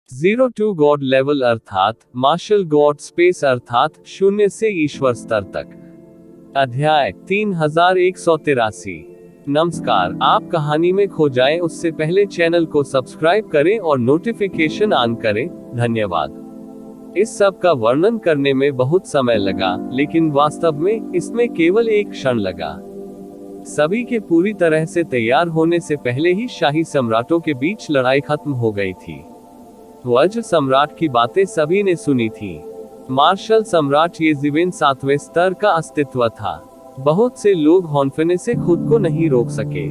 Zero to God level अर्थात martial God space अर्थात शून्य से ईश्वर स्तर तक। अध्याय 3183। नमस्कार, आप कहानी में खो जाएं उससे पहले चैनल को सब्सक्राइब करें और नोटिफिकेशन ऑन करें। धन्यवाद। इस सब का वर्णन करने में बहुत समय लगा, लेकिन वास्तव में इसमें केवल एक क्षण लगा। सभी के पूरी तरह से तैयार होने से पहले ही शाही सम्राटों के बीच लड़ाई खत्म हो गई थी। वज्र सम्राट की बातें सभी ने सुनी थी। मार्शल सम्राट येज़िवेन 7वें स्तर का अस्तित्व था। बहुत से लोग हॉन्फेने से खुद को नहीं रोक सके।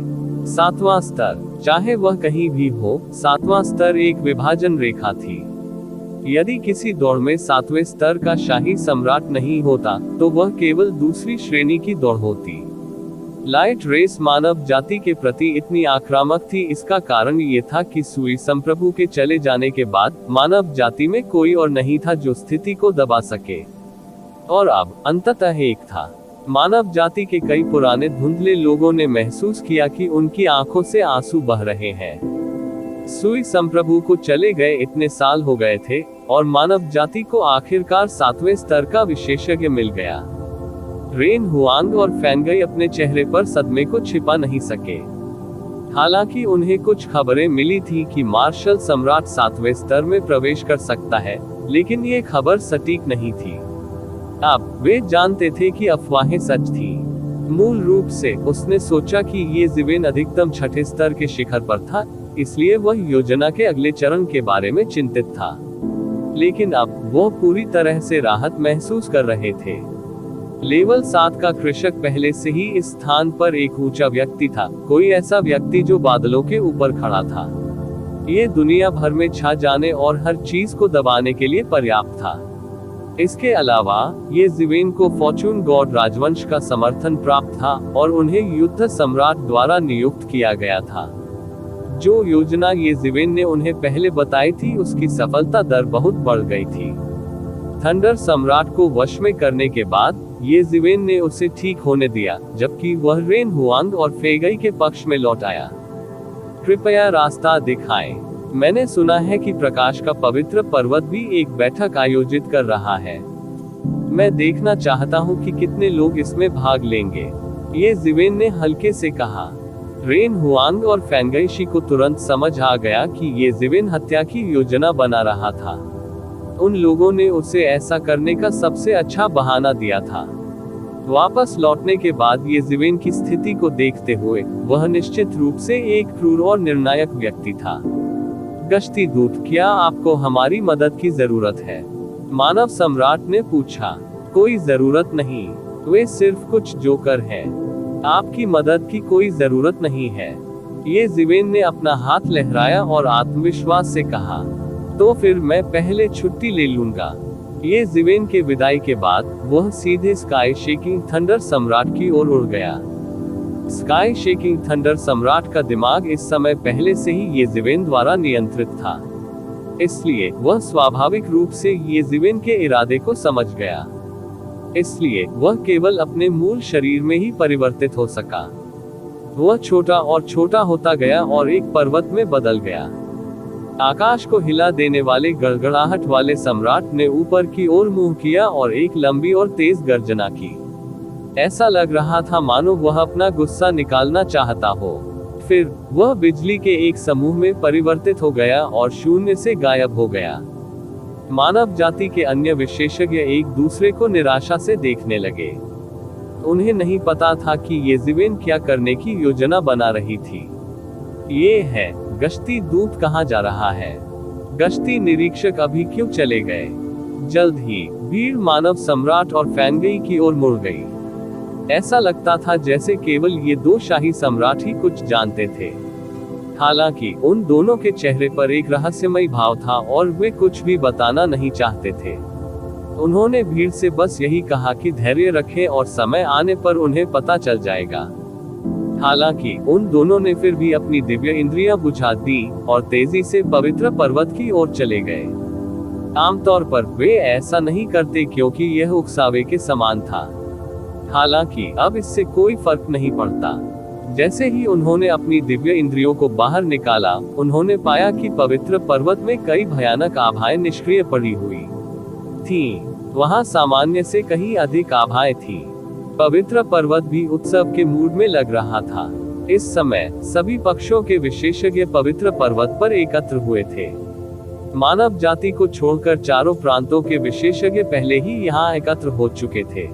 7वां स्तर, चाहे वह कहीं भी हो, 7वां स्तर एक विभाजन रेखा थी। यदि किसी दौड़ में 7वें स्तर का शाही सम्राट नहीं होता, तो वह केवल दूसरी श्रेणी की दौड़ होती। लाइट रेस मानव जाति के प्रति इतनी आक्रामक थी, इसका कारण ये था कि सुई संप्रभु के चले जाने के बाद मानव जाति में कोई और नहीं था जो स्थिति को दबा सके। और अब अंततः एक था। मानव जाति के कई पुराने धुंधले लोगों ने महसूस किया कि उनकी आंखों से आंसू बह रहे हैं। सुई संप्रभु को चले गए इतने साल हो गए थे, और मानव जाति को आखिरकार 7वें स्तर का विशेषज्ञ मिल गया। रेन हुआंग और फैंगई अपने चेहरे पर सदमे को छिपा नहीं सके। हालांकि उन्हें कुछ खबरें मिली थी कि मार्शल सम्राट 7वें स्तर में प्रवेश कर सकता है, लेकिन ये खबर सटीक नहीं थी। अब वे जानते थे कि अफवाहें सच थी। मूल रूप से उसने सोचा कि येज़िवेन अधिकतम 6ठे स्तर के शिखर पर था, इसलिए वह योजना के अगले चरण के बारे में चिंतित था। लेकिन अब वो पूरी तरह से राहत महसूस कर रहे थे। लेवल 7 का कृषक पहले से ही इस स्थान पर एक ऊंचा व्यक्ति था, कोई ऐसा व्यक्ति जो बादलों के ऊपर खड़ा था। ये दुनिया भर में छा जाने और हर चीज को दबाने के लिए पर्याप्त था। इसके अलावा येज़िवेन को फॉर्चून गॉड राजवंश का समर्थन प्राप्त था और उन्हें युद्ध सम्राट द्वारा नियुक्त किया गया था। जो योजना येज़िवेन ने उन्हें पहले बताई थी, उसकी सफलता दर बहुत बढ़ गई थी। थंडर सम्राट को वश में करने के बाद येज़िवेन ने उसे ठीक होने दिया, जबकि वह रेन हुआंग और फेगई के पक्ष में लौट आया। कृपया रास्ता दिखाएं। मैंने सुना है कि प्रकाश का पवित्र पर्वत भी एक बैठक आयोजित कर रहा है। मैं देखना चाहता हूं कि कितने लोग इसमें भाग लेंगे, येज़िवेन ने हल्के से कहा। रेन हुआंग और फैंगई को तुरंत समझ आ गया कि येज़िवेन हत्या की योजना बना रहा था। उन लोगों ने उसे ऐसा करने का सबसे अच्छा बहाना दिया था। वापस लौटने के बाद येज़िवेन की स्थिति को देखते हुए वह निश्चित रूप से एक क्रूर और निर्णायक व्यक्ति था। गश्ती दूत, क्या आपको हमारी मदद की जरूरत है? मानव सम्राट ने पूछा। कोई जरूरत नहीं, वे सिर्फ कुछ जोकर हैं। आपकी मदद की कोई जरूरत नहीं है। येज़िवेन ने अपना हाथ लहराया और आत्मविश्वास से कहा, तो फिर मैं पहले छुट्टी ले लूंगा। येज़िवेन के विदाई के बाद वह सीधे स्काई शेकिंग थंडर सम्राट की ओर उड़ गया। स्काई शेकिंग थंडर सम्राट का दिमाग इस समय पहले से ही येज़िवेन द्वारा नियंत्रित था, इसलिए वह स्वाभाविक रूप से येज़िवेन के इरादे को समझ गया। इसलिए वह केवल अपने मूल शरीर में ही परिवर्तित हो सका। वह छोटा और छोटा होता गया और एक पर्वत में बदल गया। आकाश को हिला देने वाले गड़गड़ाहट वाले सम्राट ने ऊपर की ओर मुंह किया और एक लंबी और तेज गर्जना की। ऐसा लग रहा था मानो वह अपना गुस्सा निकालना चाहता हो। फिर वह बिजली के एक समूह में परिवर्तित हो गया और शून्य से गायब हो गया। मानव जाति के अन्य विशेषज्ञ एक दूसरे को निराशा से देखने लगे। उन्हें नहीं पता था कि येज़िवेन क्या करने की योजना बना रही थी। ये है, गश्ती दूत कहाँ जा रहा है? गश्ती निरीक्षक अभी क्यों चले गए? जल्द ही भीड़ मानव सम्राट और फैंगई की ओर मुड़ गई। ऐसा लगता था जैसे केवल ये दो शाही सम्राट ही कुछ जानते थे। हालांकि उन दोनों के चेहरे पर एक रहस्यमय भाव था और वे कुछ भी बताना नहीं चाहते थे। उन्होंने भीड़ से बस यही कहा कि धैर्य रखें और समय आने पर उन्हें पता चल जाएगा। हालांकि उन दोनों ने फिर भी अपनी दिव्य इंद्रियां बुझा दी और तेजी से पवित्र पर्वत की ओर चले गए। आमतौर पर वे ऐसा नहीं करते क्योंकि यह उकसावे के समान था। हालांकि अब इससे कोई फर्क नहीं पड़ता। जैसे ही उन्होंने अपनी दिव्य इंद्रियों को बाहर निकाला, उन्होंने पाया कि पवित्र पर्वत में कई भयानक आभाएं निष्क्रिय पड़ी हुई थीं। वहां सामान्य से कहीं अधिक आभाएं थीं। पवित्र पर्वत भी उत्सव के मूड में लग रहा था। इस समय सभी पक्षों के विशेषज्ञ पवित्र पर्वत पर एकत्र हुए थे। मानव जाति को छोड़कर चारों प्रांतों के विशेषज्ञ पहले ही यहाँ एकत्र हो चुके थे।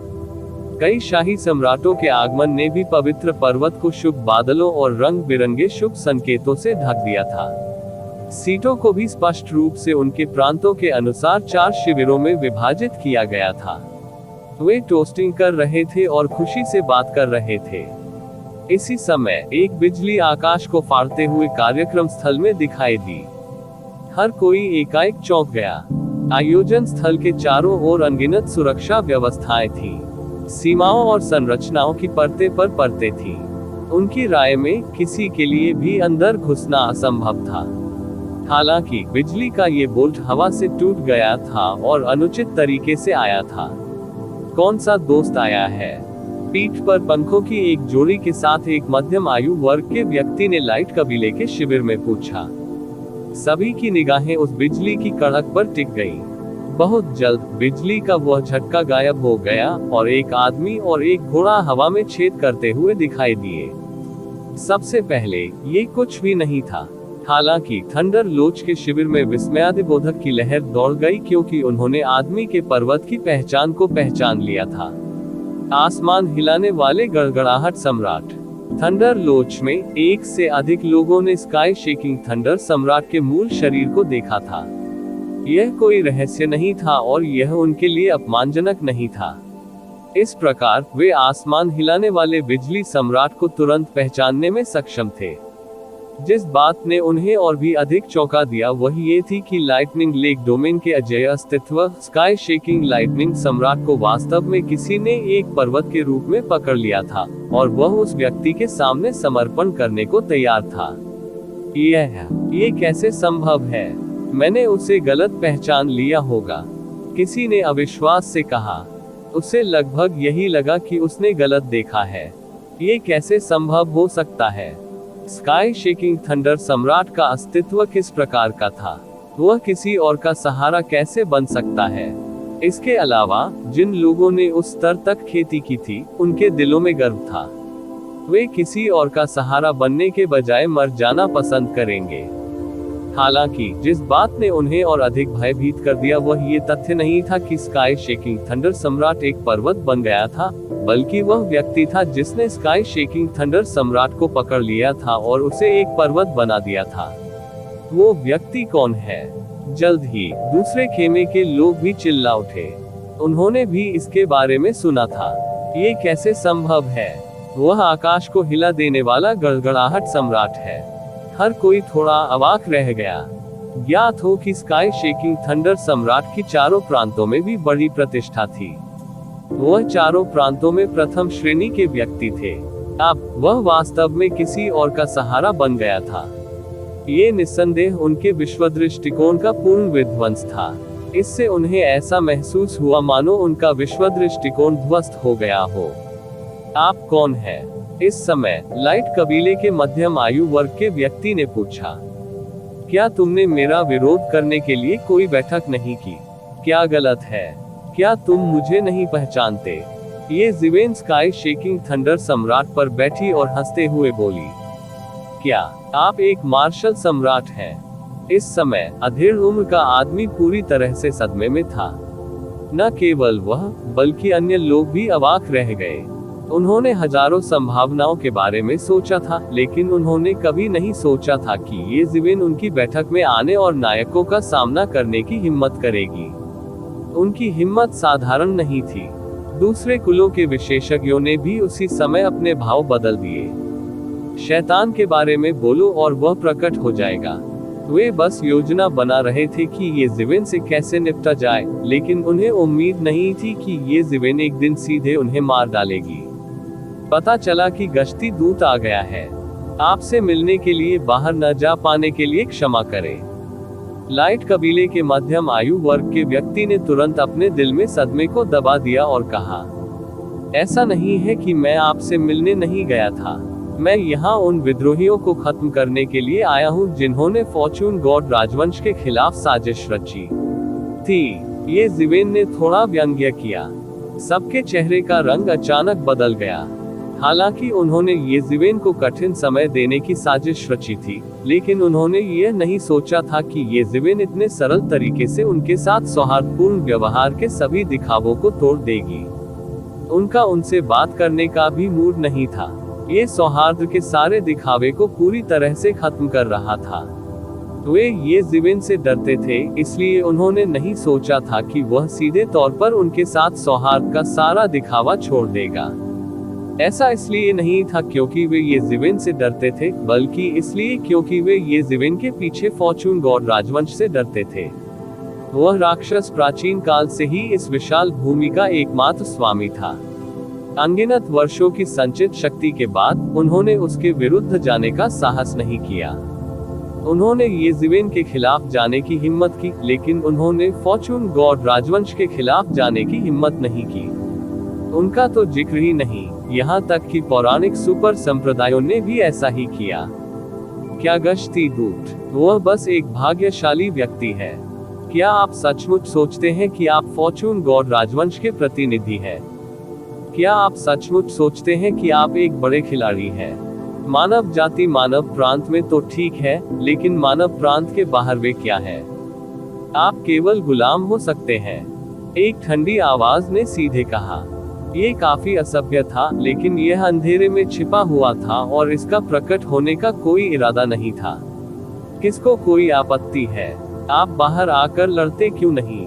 कई शाही सम्राटों के आगमन ने भी पवित्र पर्वत को शुभ बादलों और रंग बिरंगे शुभ संकेतों से ढक दिया था। सीटों को भी स्पष्ट रूप से उनके प्रांतों के अनुसार 4 शिविरों में विभाजित किया गया था। वे टोस्टिंग कर रहे थे और खुशी से बात कर रहे थे। इसी समय एक बिजली आकाश को फाड़ते हुए कार्यक्रम स्थल में दिखाई दी। हर कोई एकाएक चौंक गया। आयोजन स्थल के चारों ओर अनगिनत सुरक्षा व्यवस्थाएं थीं। सीमाओं और संरचनाओं की परतें पर परतें थीं। उनकी राय में किसी के लिए भी अंदर घुसना असंभव था। हालांकि बिजली का ये बोल्ट हवा से टूट गया था और अनुचित तरीके से आया था। कौन सा दोस्त आया है? पीठ पर पंखों की एक जोड़ी के साथ एक मध्यम आयु वर्ग के व्यक्ति ने लाइट कबीले के शिविर में पूछा। सभी की निगाहें उस बिजली की कड़क पर टिक गईं। बहुत जल्द बिजली का वह झटका गायब हो गया और एक आदमी और एक घोड़ा हवा में छेद करते हुए दिखाई दिए। सबसे पहले ये कुछ भी नहीं था। हालांकि थंडर लोच के शिविर में विस्मयादिबोधक की लहर दौड़ गई, क्योंकि उन्होंने आदमी के पर्वत की पहचान को पहचान लिया था। आसमान हिलाने वाले गड़गड़ाहट सम्राट। थंडर लोच में एक से अधिक लोगों ने स्काई शेकिंग थंडर सम्राट के मूल शरीर को देखा था। यह कोई रहस्य नहीं था और यह उनके लिए अपमानजनक नहीं था। इस प्रकार वे आसमान हिलाने वाले बिजली सम्राट को तुरंत पहचानने में सक्षम थे। जिस बात ने उन्हें और भी अधिक चौंका दिया वह ये थी कि लाइटनिंग लेक डोमेन के अजेय अस्तित्व, स्काई शेकिंग लाइटनिंग सम्राट को वास्तव में किसी ने एक पर्वत के रूप में पकड़ लिया था और वह उस व्यक्ति के सामने समर्पण करने को तैयार था। ये कैसे संभव है? मैंने उसे गलत पहचान लिया होगा, किसी ने अविश्वास से कहा। उसे लगभग यही लगा कि उसने गलत देखा है। ये कैसे संभव हो सकता है? स्काई शेकिंग थंडर सम्राट का अस्तित्व किस प्रकार का था? वह किसी और का सहारा कैसे बन सकता है? इसके अलावा जिन लोगों ने उस स्तर तक खेती की थी, उनके दिलों में गर्व था। वे किसी और का सहारा बनने के बजाय मर जाना पसंद करेंगे। हालांकि जिस बात ने उन्हें और अधिक भयभीत कर दिया वह ये तथ्य नहीं था कि स्काई शेकिंग थंडर सम्राट एक पर्वत बन गया था, बल्कि वह व्यक्ति था जिसने स्काई शेकिंग थंडर सम्राट को पकड़ लिया था और उसे एक पर्वत बना दिया था। वो व्यक्ति कौन है? जल्द ही दूसरे खेमे के लोग भी चिल्ला उठे। उन्होंने भी इसके बारे में सुना था। ये कैसे संभव है? वह आकाश को हिला देने वाला गड़गड़ाहट सम्राट है। हर कोई थोड़ा अवाक रह गया। ज्ञात हो कि स्काई शेकिंग थंडर सम्राट की चारों प्रांतों में भी बड़ी प्रतिष्ठा थी। वह चारों प्रांतों में प्रथम श्रेणी के व्यक्ति थे। अब वह वास्तव में किसी और का सहारा बन गया था। ये निस्संदेह उनके विश्व दृष्टिकोण का पूर्ण विध्वंस था। इससे उन्हें ऐसा महसूस हुआ मानो उनका विश्व दृष्टिकोण ध्वस्त हो गया हो। आप कौन हैं? इस समय लाइट कबीले के मध्यम आयु वर्ग के व्यक्ति ने पूछा। क्या तुमने मेरा विरोध करने के लिए कोई बैठक नहीं की? क्या गलत है? क्या तुम मुझे नहीं पहचानते? ये जिवेन स्काई शेकिंग थंडर सम्राट पर बैठी और हंसते हुए बोली। क्या आप एक मार्शल सम्राट हैं? इस समय अधेड़ उम्र का आदमी पूरी तरह से सदमे में था। न केवल वह, बल्कि अन्य लोग भी अवाक रह गए। उन्होंने हजारों संभावनाओं के बारे में सोचा था, लेकिन उन्होंने कभी नहीं सोचा था कि ये जिवेन उनकी बैठक में आने और नायकों का सामना करने की हिम्मत करेगी। उनकी हिम्मत साधारण नहीं थी। दूसरे कुलों के विशेषज्ञों ने भी उसी समय अपने भाव बदल दिए। शैतान के बारे में बोलो और वह प्रकट हो जाएगा। वे बस योजना बना रहे थे कि ये जिवेन से कैसे निपटा जाए, लेकिन उन्हें उम्मीद नहीं थी कि ये जिवेन एक दिन सीधे उन्हें मार डालेगी। पता चला कि गश्ती दूत आ गया है। आपसे मिलने के लिए बाहर न जा पाने के लिए क्षमा करें। लाइट कबीले के मध्यम आयु वर्ग के व्यक्ति ने तुरंत अपने दिल में सदमे को दबा दिया और कहा, ऐसा नहीं है कि मैं आपसे मिलने नहीं गया था। मैं यहाँ उन विद्रोहियों को खत्म करने के लिए आया हूँ जिन्होंने फॉर्चून गॉड राजवंश के खिलाफ साजिश रची थी। ये ज़िवेन ने थोड़ा व्यंग्य किया। सबके चेहरे का रंग अचानक बदल गया। हालांकि उन्होंने ये ज़िवेन को कठिन समय देने की साजिश रची थी, लेकिन उन्होंने ये नहीं सोचा था कि ये ज़िवेन इतने सरल तरीके से उनके साथ सौहार्दपूर्ण व्यवहार के सभी दिखावों को तोड़ देगी। उनका उनसे बात करने का भी मूड नहीं था। ये सौहार्द के सारे दिखावे को पूरी तरह से खत्म कर रहा था। वे ये ज़िवेन से डरते थे, इसलिए उन्होंने नहीं सोचा था कि वह सीधे तौर पर उनके साथ सौहार्द का सारा दिखावा छोड़ देगा। ऐसा इसलिए नहीं था क्योंकि वे ये ज़िवेन से डरते थे, बल्कि इसलिए क्योंकि वे ये ज़िवेन के पीछे फॉर्चून गॉड राजवंश से डरते थे। वह राक्षस प्राचीन काल से ही इस विशाल भूमि का एकमात्र स्वामी था। अनगिनत वर्षों की संचित शक्ति के बाद उन्होंने उसके विरुद्ध जाने का साहस नहीं किया। उन्होंने ये ज़िवेन के खिलाफ जाने की हिम्मत की, लेकिन उन्होंने फॉर्चून गॉड राजवंश के खिलाफ जाने की हिम्मत नहीं की। उनका तो जिक्र ही नहीं, यहाँ तक कि पौराणिक सुपर संप्रदायों ने भी ऐसा ही किया। क्या गश्ती दूत, वह बस एक भाग्यशाली व्यक्ति है। क्या आप सचमुच सोचते हैं कि आप फॉर्चून गॉड राजवंश के प्रतिनिधि हैं? क्या आप सचमुच सोचते हैं कि आप एक बड़े खिलाड़ी हैं? मानव जाति मानव प्रांत में तो ठीक है, लेकिन मानव प्रांत के बाहर वे क्या है? आप केवल गुलाम हो सकते हैं। एक ठंडी आवाज ने सीधे कहा। ये काफी असभ्य था, लेकिन यह अंधेरे में छिपा हुआ था और इसका प्रकट होने का कोई इरादा नहीं था। किसको कोई आपत्ति है? आप बाहर आकर लड़ते क्यों नहीं?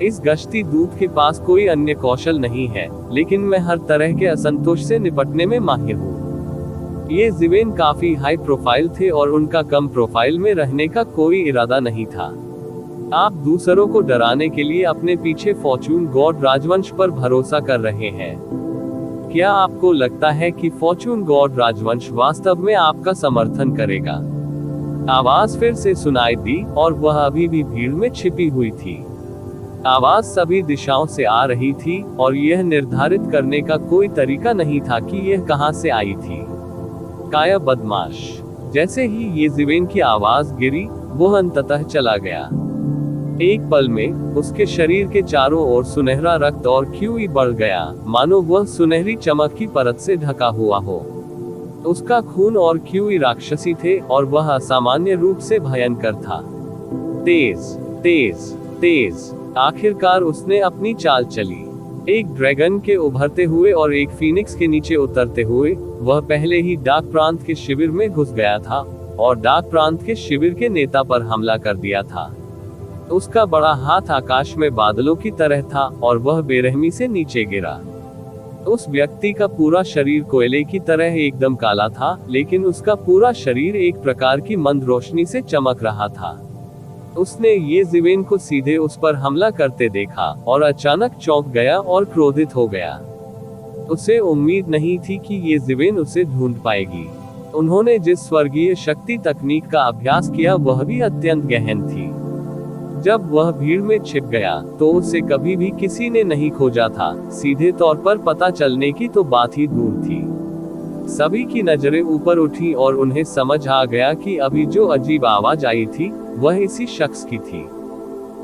इस गश्ती दूत के पास कोई अन्य कौशल नहीं है, लेकिन मैं हर तरह के असंतोष से निपटने में माहिर हूँ। ये ज़िवेन काफी हाई प्रोफाइल थे और उनका कम प्रोफाइल में रहने का कोई इरादा नहीं था। आप दूसरों को डराने के लिए अपने पीछे फॉर्चून गॉड राजवंश पर भरोसा कर रहे हैं। क्या आपको लगता है कि फॉर्चून गॉड राजवंश वास्तव में आपका समर्थन करेगा? आवाज फिर से सुनाई दी और वह अभी भी भीड़ में छिपी हुई थी। आवाज सभी दिशाओं से आ रही थी और यह निर्धारित करने का कोई तरीका नहीं था कि यह कहां से आई थी। काया बदमाश। जैसे ही ये ज़िवेन की आवाज गिरी, वह अंततः चला गया। एक पल में उसके शरीर के चारों ओर सुनहरा रक्त और ख्यूई बढ़ गया, मानो वह सुनहरी चमक की परत से ढका हुआ हो। उसका खून और ख्यूई राक्षसी थे और वह असामान्य रूप से भयंकर था। तेज तेज तेज। आखिरकार उसने अपनी चाल चली। एक ड्रैगन के उभरते हुए और एक फीनिक्स के नीचे उतरते हुए वह पहले ही डाक प्रांत के शिविर में घुस गया था और डाक प्रांत के शिविर के नेता पर हमला कर दिया था। उसका बड़ा हाथ आकाश में बादलों की तरह था और वह बेरहमी से नीचे गिरा। उस व्यक्ति का पूरा शरीर कोयले की तरह एकदम काला था, लेकिन उसका पूरा शरीर एक प्रकार की मंद रोशनी से चमक रहा था। उसने ये ज़िवेन को सीधे उस पर हमला करते देखा और अचानक चौंक गया और क्रोधित हो गया। उसे उम्मीद नहीं थी कि ये ज़िवेन उसे ढूंढ पाएगी। उन्होंने जिस स्वर्गीय शक्ति तकनीक का अभ्यास किया वह भी अत्यंत गहन थी। जब वह भीड़ में छिप गया तो उसे कभी भी किसी ने नहीं खोजा था, सीधे तौर पर पता चलने की तो बात ही दूर थी। सभी की नजरें ऊपर उठी और उन्हें समझ आ गया कि अभी जो अजीब आवाज आई थी वह इसी शख्स की थी।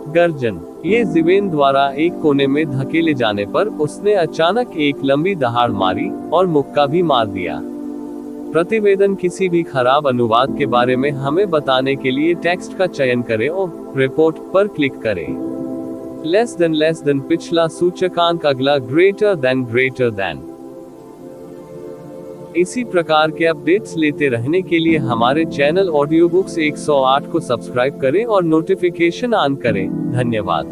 गर्जन। ये ज़िवेन द्वारा एक कोने में धकेले जाने पर उसने अचानक एक लंबी दहाड़ मारी और मुक्का भी मार दिया। प्रतिवेदन किसी भी खराब अनुवाद के बारे में हमें बताने के लिए टेक्स्ट का चयन करें और रिपोर्ट पर क्लिक करें। लेस देन पिछला सूचकांक, अगला ग्रेटर देन। इसी प्रकार के अपडेट्स लेते रहने के लिए हमारे चैनल ऑडियो बुक्स 108 को सब्सक्राइब करें और नोटिफिकेशन ऑन करें। धन्यवाद।